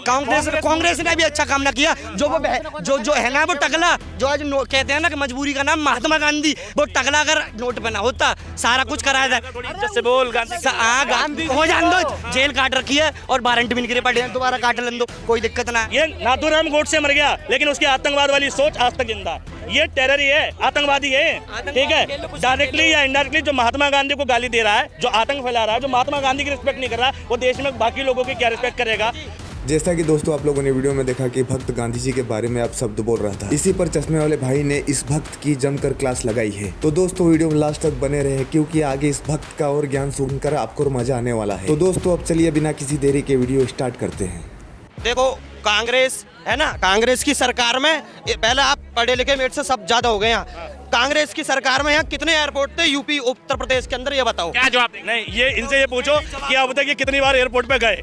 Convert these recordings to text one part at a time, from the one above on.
कांग्रेस ने भी अच्छा काम ना किया। जो है ना वो टकला, जो आज कहते हैं ना कि मजबूरी का नाम महात्मा गांधी, वो टकला अगर नोट पे ना होता सारा कुछ कराया जाए। से बोल गांधी हो जान दो, जेल काट रखी है और वारंट भी नहीं पड़े, दोबारा काट लें दो, कोई दिक्कत ना। ये नाथूराम गोडसे मर गया लेकिन उसकी आतंकवाद वाली सोच आज तक जिंदा। ये टेरर ही है, आतंकवादी है, ठीक है। डायरेक्टली या इनडायरेक्टली जो महात्मा गांधी को गाली दे रहा है, जो आतंक फैला रहा है, जो महात्मा गांधी की रिस्पेक्ट नहीं कर रहा, वो देश में बाकी लोगों की क्या रिस्पेक्ट करेगा। जैसा कि दोस्तों आप लोगों ने वीडियो में देखा कि भक्त गांधी जी के बारे में आप शब्द बोल रहा था, इसी पर चश्मे वाले भाई ने इस भक्त की जमकर क्लास लगाई है। तो दोस्तों वीडियो में लास्ट तक बने रहे क्योंकि आगे इस भक्त का और ज्ञान सुनकर आपको मजा आने वाला है। तो दोस्तों अब चलिए बिना किसी देरी के वीडियो स्टार्ट करते हैं। देखो कांग्रेस है ना, कांग्रेस की सरकार में पहले आप पढ़े लिखे मेरे से सब ज्यादा हो गए यहाँ। कांग्रेस की सरकार में यहाँ कितने एयरपोर्ट थे यूपी उत्तर प्रदेश के अंदर, ये बताओ। क्या जवाब? नहीं, ये इनसे ये पूछो कि अब तक ये कितनी बार एयरपोर्ट पे गए,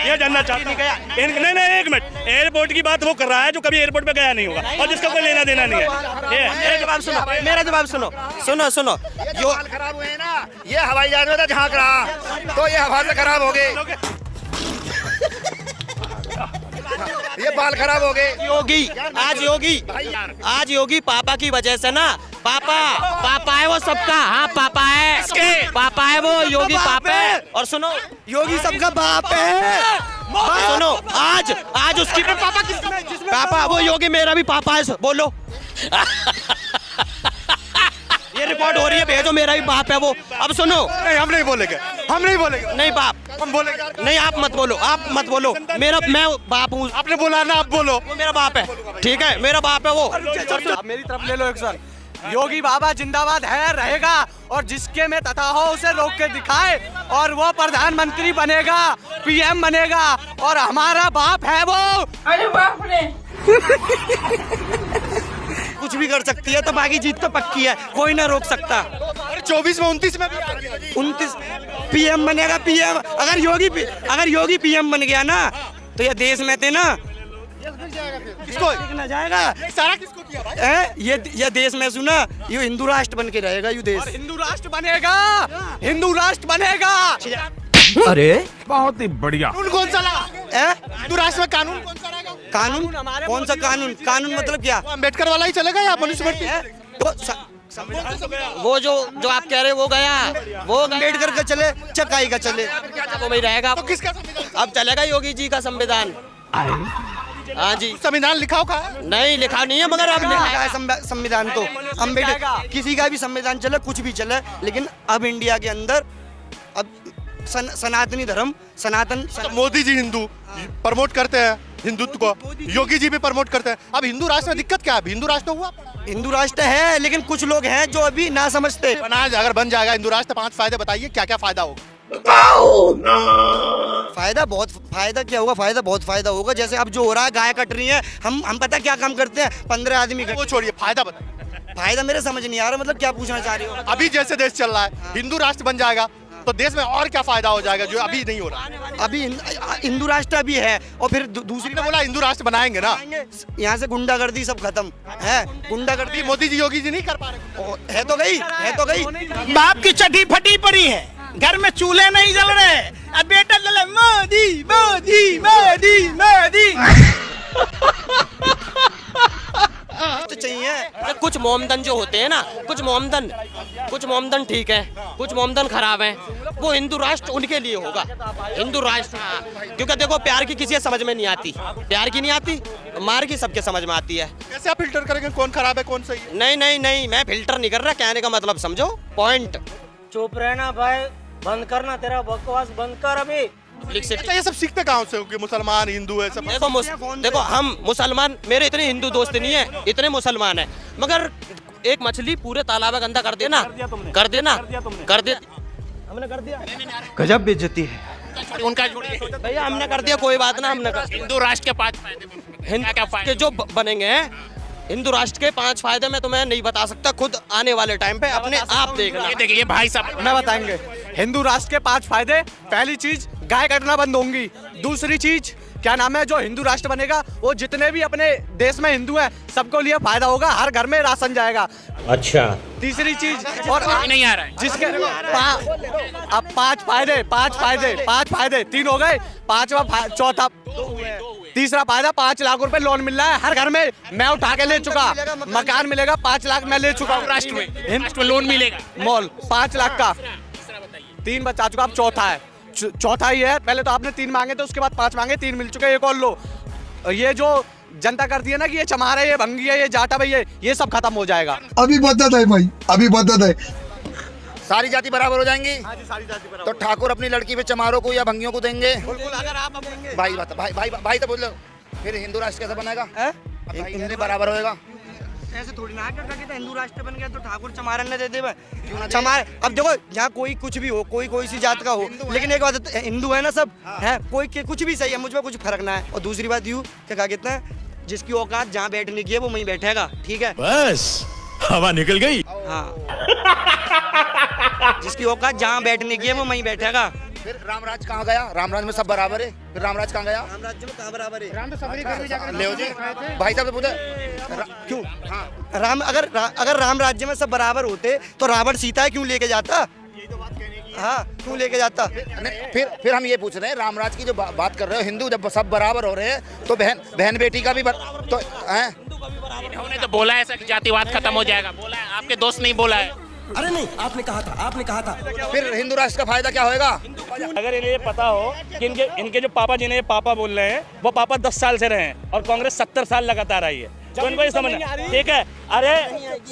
ये जानना चाहता हूं। नहीं, एक मिनट, एयरपोर्ट की बात वो कर रहा है जो कभी एयरपोर्ट पे गया नहीं होगा और जिसका कोई लेना देना नहीं है। मेरा जवाब सुनो, सुनो। जो खराब हुए ना, ये हवाई जहाज में था झांक रहा, तो ये हवा से खराब हो गए, ये बाल खराब हो गए। आज योगी पापा की वजह से ना, पापा है वो सबका, हाँ पापा है, पापा है वो, योगी पापा है। और सुनो, योगी सबका बाप है। सुनो, आज उसकी पापा वो योगी मेरा भी पापा है, बोलो। ये रिकॉर्ड हो रही है, भेजो, मेरा भी बाप है वो। अब सुनो, नहीं हम नहीं बोलेंगे, नहीं बाप, हम बोलेंगे नहीं आप मत बोलो, मैं बाप हूँ। आपने बोला ना, आप बोलो। वो मेरा बाप है, ठीक है, मेरा बाप है वो। आप मेरी तरफ ले लो एक्शन। योगी बाबा जिंदाबाद है, रहेगा, और जिसके में तथा हो उसे रोक के दिखाए और वो प्रधानमंत्री बनेगा, पीएम बनेगा, और हमारा बाप है वो। अरे बाप रे। कुछ भी कर सकती है, तो बाकी जीत तो पक्की है, कोई ना रोक सकता। 24 में 29 में 29 पीएम बनेगा, पीएम। अगर योगी पीएम बन गया ना, तो ये देश में थे ना, किसको ना जाएगा सारा, किसको किया भाई? ये देश में सुना, ये हिंदू राष्ट्र बन के रहेगा, ये देश हिंदू राष्ट्र बनेगा। अरे बहुत ही बढ़िया। कानून कौन सा लगा? हिंदू राष्ट्र में कानून कौन सा रहेगा? कानून कौन सा कानून मतलब क्या? अम्बेडकर वाला ही चलेगा या मनुस्मृति? वो जो आप कह रहे वो गया, वो अम्बेडकर का चले, चकाई का चले, वो वही रहेगा। तो किसका संविधान? अब चलेगा योगी जी का संविधान। हाँ जी, संविधान लिखा का? नहीं लिखा नहीं है, मगर अब लिखा है संविधान। तो अम्बेडकर किसी का भी संविधान चले, कुछ भी चले, लेकिन अब इंडिया के अंदर अब सनातनी धर्म, तो मोदी जी हिंदू प्रमोट करते हैं हिंदुत्व को, योगी जी भी प्रमोट करते हैं। अब हिंदू राष्ट्र में दिक्कत क्या है? हिंदू राष्ट्र हुआ, हिंदू राष्ट्र है, लेकिन कुछ लोग हैं जो अभी ना समझते। अगर बन जाएगा हिंदू राष्ट्र, 5 फायदे बताइए, क्या क्या फायदा होगा? फायदा बहुत फायदा होगा। जैसे अब जो हो रहा है, गाय कट रही है, हम पता क्या काम करते हैं, 15 आदमी वो छोड़िए, फायदा बताइए। फायदा मेरे समझ नहीं आ रहा, मतलब क्या पूछना चाह रही हो? अभी जैसे देश चल रहा है, हिंदू राष्ट्र बन जाएगा तो देश में और क्या फायदा हो जाएगा जो अभी नहीं हो रहा? अभी हिंदू राष्ट्र अभी है, और फिर दूसरी ने बोला हिंदू राष्ट्र बनाएंगे ना, यहाँ से गुंडागर्दी सब खत्म है। गुंडागर्दी मोदी जी योगी जी नहीं कर पा रहे। है तो गई। बाप की चटी फटी पड़ी है, घर में चूल्हे नहीं जल रहे, अब बेटा जले मोदी मोदी मोदी मोदी। तो चाहिए कुछ मोमदन जो होते हैं ना, कुछ मोमदन ठीक है, कुछ मोमदन खराब है। वो हिंदू राष्ट्र उनके लिए होगा, हिंदू राष्ट्र। क्योंकि देखो, प्यार की किसी समझ में नहीं आती, मार की सबके समझ में आती है। कैसे आप फिल्टर करेंगे कौन खराब है कौन सही है? नहीं, मैं फिल्टर नहीं कर रहा, कहने का मतलब समझो पॉइंट। चुप रहना भाई, बंद करना, तेरा बकवास बंद कर अभी। अच्छा, ये सब सीखते कहाँ से हो कि मुसलमान हिंदू है सब? देखो हम मुसलमान, मेरे इतने हिंदू दोस्त नहीं है, इतने मुसलमान है, मगर एक मछली पूरे तालाब गंदा कर देना, कर देना। हमने कर दिया, गजब बेइज्जती है उनका। भैया हमने कर दिया, कोई बात ना, हमने कर दिया। हिंदू राष्ट्र के 5 फायदे के जो बनेंगे हैं, हिंदू राष्ट्र के 5 फायदे मैं तुम्हें नहीं बता सकता, खुद आने वाले टाइम पे अपने आप देखना। देखिए भाई साहब, मैं बताएंगे हिंदू राष्ट्र के 5 फायदे। पहली चीज, गाय कटना बंद होंगी। दूसरी चीज, क्या नाम है, जो हिंदू राष्ट्र बनेगा वो जितने भी अपने देश में हिंदू हैं सबको लिए फायदा होगा, हर घर में राशन जाएगा। अच्छा, तीसरी चीज और नहीं आ रहा है जिसके अब पांच फायदे 3 हो गए, चौथा तीसरा फायदा 5 लाख रुपए लोन मिल रहा है हर घर में, मैं उठा के ले चुका, मकान मिलेगा 5 लाख मैं ले चुका हूँ। राष्ट्र में लोन मिलेगा, मॉल 5 लाख का 3 बचा चुका, अब चौथा है, चौथा ही है। पहले तो आपने 3 मांगे थे, उसके बाद 5 मांगे, 3 मिल चुके, एक और लो। ये जो जनता करती है ना कि ये चमार है, ये भंगी है, ये जाटा भाई है, ये सब खत्म हो जाएगा। अभी बदत है भाई, अभी बदत है। सारी जाति बराबर हो जाएंगी। हाँ जी, सारी जाति बराबर। तो ठाकुर अपनी लड़की पे चमारों को या भंगियों को देंगे? बिल्कुल, अगर आप अपनेंगे भाई बात भाई भाई भाई तो बोल लो, फिर हिंदू राष्ट्र कैसा बनेगा? हिंदू बराबर होएगा? ऐसे थोड़ी ना क्या कहते हैं, हिंदू राष्ट्र बन गया तो ठाकुर चमारन ने दे दे चमार। अब देखो यहाँ कोई कुछ भी हो, कोई सी जात का हो, लेकिन एक बात हिंदू है ना सब है, कोई कुछ भी सही है, मुझ में कुछ फर्क ना है। और दूसरी बात यूँ क्या कहते हैं, जिसकी औकात जहाँ बैठने की है वो वहीं बैठेगा, ठीक है, बस हवा निकल गई। हाँ जिसकी औकात जहाँ बैठने की है वो वहीं बैठेगा। फिर रामराज कहाँ गया? रामराज में सब बराबर है, फिर रामराज कहाँ गया? राम राज्य में कहाँ बराबर है? ले जी भाई साहब से पूछे क्यों? हाँ राम अगर राम राज्य में सब बराबर होते तो रावण सीता क्यों लेके जाता? हाँ क्यों लेके जाता? फिर हम ये पूछ रहे हैं, रामराज की जो बात कर रहे हो, हिंदू जब सब बराबर हो रहे हैं तो बहन बेटी का भी तो हैं? इन्होंने तो बोला है कि जातिवाद खत्म हो जाएगा, बोला है, आपके दोस्त नहीं बोला है। अरे नहीं, आपने कहा था। फिर हिंदू राष्ट्र का फायदा क्या होएगा? अगर इन्हें ये पता हो कि इनके जो पापा जिन्हें पापा बोल रहे हैं वो पापा 10 साल से रहे हैं और कांग्रेस 70 साल लगातार आई है, तो इनको ये समझना, ठीक है। अरे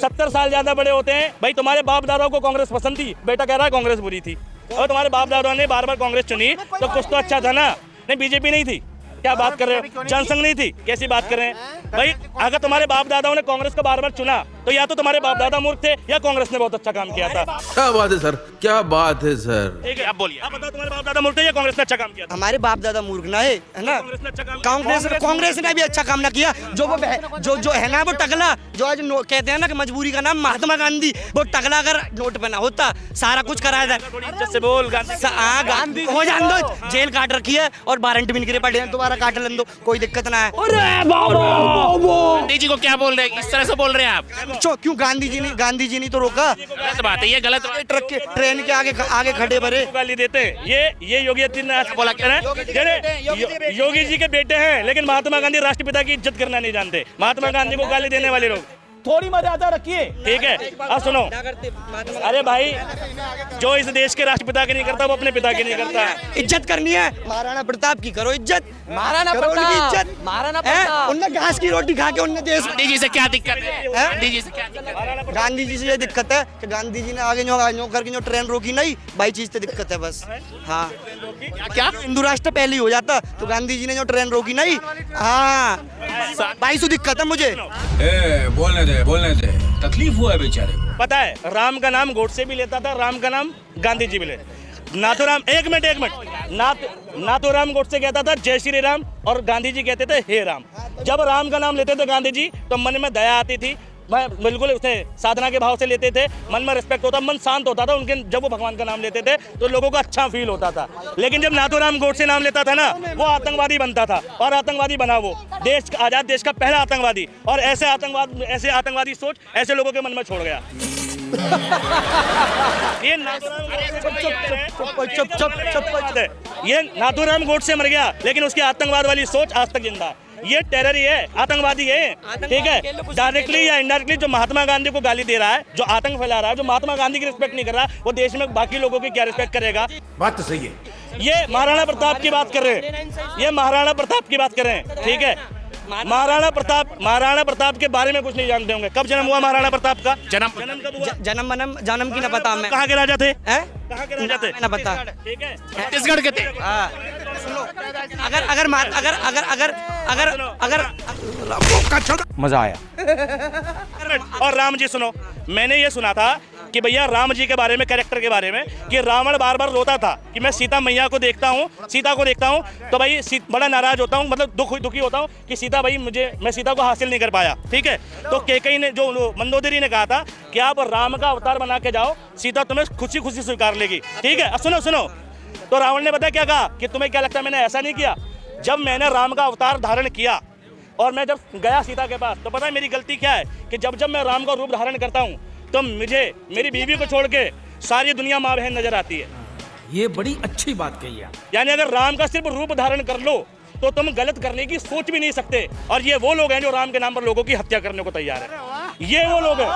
70 साल ज्यादा बड़े होते हैं भाई। तुम्हारे बाप दादाओं को कांग्रेस पसंद थी, बेटा कह रहा है कांग्रेस बुरी थी, और तुम्हारे बाप दादाओं ने बार बार कांग्रेस चुनी तो कुछ तो अच्छा था ना। नहीं, बीजेपी नहीं थी, क्या बात कर रहे हो? जनसंघ नहीं थी, कैसी बात कर रहे हैं भाई? अगर तुम्हारे बाप दादाओं ने कांग्रेस को बार बार चुना तो या तो तुम्हारे बाप दादा मूर्ख थे या कांग्रेस ने बहुत अच्छा काम किया था। क्या बात है सर, क्या बात है सर। ठीक है, आप बोलिए, आप बताओ तुम्हारे बाप दादा मूर्ख थे या कांग्रेस ने अच्छा काम किया था? हमारे बाप दादा मूर्ख ना है ना, कांग्रेस ने भी अच्छा काम ना किया। जो है ना वो टकला, जो आज कहते हैं ना कि मजबूरी का नाम महात्मा गांधी, वो टकला अगर नोट बना होता सारा कुछ कराया था। से बोल गांधी हो जान दो, जेल काट रखी है और वारंट भी निकले पड़े हैं, दोबारा काट लें दो, कोई दिक्कत ना है। गांधी जी को क्या बोल रहे हैं, इस तरह से बोल रहे हैं आप? क्यों गांधी जी ने तो रोका? गलत बात है, ये गलत बात है। ट्रक के ट्रेन के आगे खड़े भरे गाली देते हैं। ये योगी आदित्यनाथ बोला क्या है, योगी जी के बेटे हैं लेकिन महात्मा गांधी राष्ट्रपिता की इज्जत करना नहीं जानते। महात्मा गांधी को गाली देने वाले लोग, थोड़ी मर्यादा रखिए, ठीक है। अब सुनो, अरे भाई जो इस देश के राष्ट्रपिता की नहीं करता वो अपने पिता की नहीं करता। इज्जत करनी है, महाराणा प्रताप की करो इज्जत, महाराणा प्रताप उनने घास की रोटी खा के उनने देश। गांधी जी से क्या दिक्कत है? गांधी जी से क्या दिक्कत है? गांधी जी से ये दिक्कत है कि गांधी जी ने आगे जो करके जो ट्रेन रोकी नहीं, भाई चीज से दिक्कत है बस। हाँ क्या हिंदू राष्ट्र पहले ही हो जाता तो गांधी जी ने जो ट्रेन रोकी नहीं, हाँ भाई सो दिक्कत है मुझे। बोलने दे, तकलीफ हुआ है बेचारे को। पता है, राम का नाम गोडसे भी लेता था, राम का नाम गांधी जी भी ले। नाथूराम, एक मिनट, नाथूराम गोडसे कहता था जय श्री राम और गांधी जी कहते थे हे राम। जब राम का नाम लेते थे गांधी जी तो मन में दया आती थी, मैं बिल्कुल उसे साधना के भाव से लेते थे, मन में रिस्पेक्ट होता, मन शांत होता था उनके। जब वो भगवान का नाम लेते थे तो लोगों को अच्छा फील होता था। लेकिन जब नाथूराम गोडसे नाम लेता था ना, वो आतंकवादी बनता था, और आतंकवादी बना वो आजाद देश का पहला आतंकवादी, और ऐसे आतंकवादी सोच ऐसे लोगों के मन में छोड़ गया। ये नाथूराम गोडसे मर गया लेकिन उसकी आतंकवाद वाली सोच आज तक जिंदा है। ये टेरर ही है, आतंकवादी है, ठीक है। डायरेक्टली या इनडायरेक्टली जो महात्मा गांधी को गाली दे रहा है, जो आतंक फैला रहा है, जो महात्मा गांधी की रिस्पेक्ट नहीं कर रहा, वो देश में बाकी लोगों की क्या रिस्पेक्ट करेगा? बात तो सही है। ये महाराणा प्रताप की बात कर रहे हैं, ये महाराणा प्रताप की बात कर रहे हैं, ठीक है। महाराणा प्रताप के बारे में कुछ नहीं जानते होंगे। कब जन्म हुआ महाराणा प्रताप का? जन्म कब हुआ? जन्म की ना पता मैं। कहाँ के राजा थे? कहाँ के राजा थे? ना पता, ठीक है, छत्तीसगढ़ के थे। अगर मजा आया। और राम जी सुनो, मैंने ये सुना था कि भैया राम जी के बारे में, कैरेक्टर के बारे में, कि रावण बार बार रोता था कि मैं सीता मैया को देखता हूँ, सीता को देखता हूँ तो भाई बड़ा नाराज होता हूँ, मतलब दुखी होता हूँ कि सीता भाई मैं सीता को हासिल नहीं कर पाया, ठीक है। तो केकई ने, जो मंदोदरी ने कहा था कि आप राम का अवतार बना के जाओ, सीता तुम्हें खुशी खुशी स्वीकार लेगी, ठीक है। सुनो, तो रावण ने पता क्या कहा कि तुम्हें क्या लगता है मैंने ऐसा नहीं किया? जब मैंने राम का अवतार धारण किया और मैं जब गया सीता के पास, तो पता है मेरी गलती क्या है कि जब मैं राम का रूप धारण करता हूँ तो मुझे मेरी बीवी को छोड़ के सारी दुनिया माँ बहन नजर आती है। ये बड़ी अच्छी बात कही है। यानी अगर राम का सिर्फ रूप धारण कर लो तो तुम गलत करने की सोच भी नहीं सकते। और ये वो लोग हैं जो राम के नाम पर लोगों की हत्या करने को तैयार है। ये वो लोग हैं,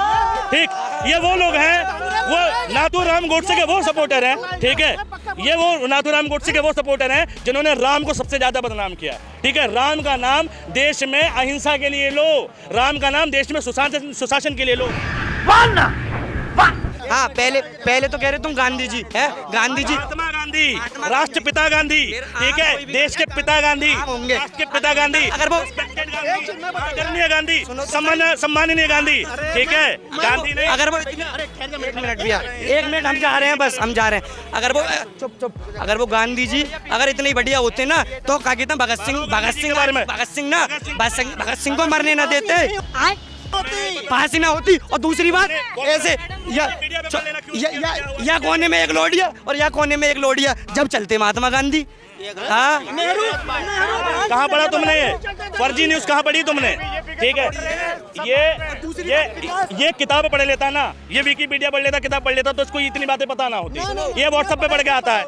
ठीक, ये वो लोग हैं, वो नाथूराम गोडसे के वो सपोर्टर हैं, ठीक है, ये वो नाथूराम गोडसे के वो सपोर्टर हैं जिन्होंने राम को सबसे ज्यादा बदनाम किया, ठीक है। राम का नाम देश में अहिंसा के लिए लो, राम का नाम देश में सुशासन के लिए लो। हाँ, पहले तो कह रहे तुम गांधी जी है, गांधी जी, महात्मा गांधी, राष्ट्रपिता गांधी, ठीक है, देश के पिता गांधी होंगे, राष्ट्र के पिता गांधी, अगर वो आदरणीय गांधी, सम्माननीय गांधी, ठीक है, गांधी नहीं। अगर वो एक मिनट भैया, एक मिनट, हम जा रहे हैं, बस हम जा रहे हैं। अगर वो चुप, अगर वो गांधी जी अगर इतने बढ़िया होते ना तो क्या कहते हैं, भगत सिंह को मरने ना देते, फांसी ना होती। और दूसरी बात ऐसे या कोने में एक लोडिया और या कोने में एक लोडिया, जब चलते महात्मा गांधी। हाँ, कहाँ पढ़ा तुमने ये फर्जी न्यूज़, कहाँ पढ़ी तुमने, ठीक है। ये किताब पढ़ लेता ना, ये विकिपीडिया पढ़ लेता, किताब पढ़ लेता तो इसको इतनी बातें पता ना होती। ये व्हाट्सएप पे पढ़ के आता है,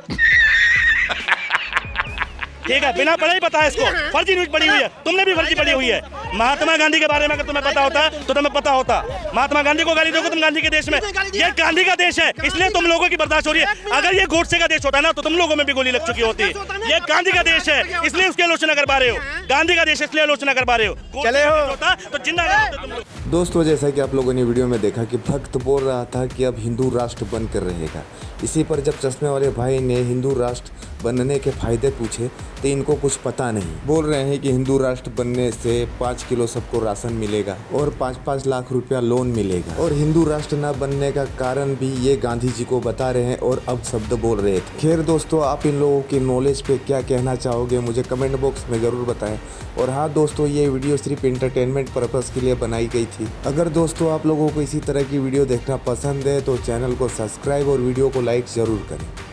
ठीक है, बिना पढ़े ही पता है इसको। फर्जी न्यूज़ पढ़ी हुई है, तुमने भी फर्जी पढ़ी हुई है। महात्मा गांधी के बारे में अगर तुम्हें पता होता तो तुम्हें पता होता। महात्मा गांधी को गाली दोगे तुम गांधी के देश में? ये गांधी का देश है, इसलिए तुम लोगों की बर्दाश्त हो रही है। अगर ये गोडसे का देश होता ना तो तुम लोगों में भी गोली लग चुकी होती। ये गांधी का देश है, इसलिए उसकी आलोचना कर पा रहे हो। गांधी का देश इसलिए आलोचना कर पा रहे हो। चले होता तो जिंदा नहीं होते तुम लोग। दोस्तों, जैसा कि आप लोगों ने वीडियो में देखा कि भक्त बोल रहा था कि अब हिंदू राष्ट्र बनकर रहेगा। इसी पर जब चश्मे वाले भाई ने हिंदू राष्ट्र बनने के फायदे पूछे तो इनको कुछ पता नहीं। बोल रहे हैं कि हिंदू राष्ट्र बनने से 5 किलो सबको राशन मिलेगा और 5-5 लाख रुपया लोन मिलेगा। और हिंदू राष्ट्र न बनने का कारण भी ये गांधी जी को बता रहे हैं और अब शब्द बोल रहे थे। खैर दोस्तों, आप इन लोगों की नॉलेज पे क्या कहना चाहोगे मुझे कमेंट बॉक्स में ज़रूर बताएं। और हाँ दोस्तों, ये वीडियो सिर्फ इंटरटेनमेंट पर्पज़ के लिए बनाई गई थी। अगर दोस्तों आप लोगों को इसी तरह की वीडियो देखना पसंद है तो चैनल को सब्सक्राइब और वीडियो को लाइक ज़रूर करें।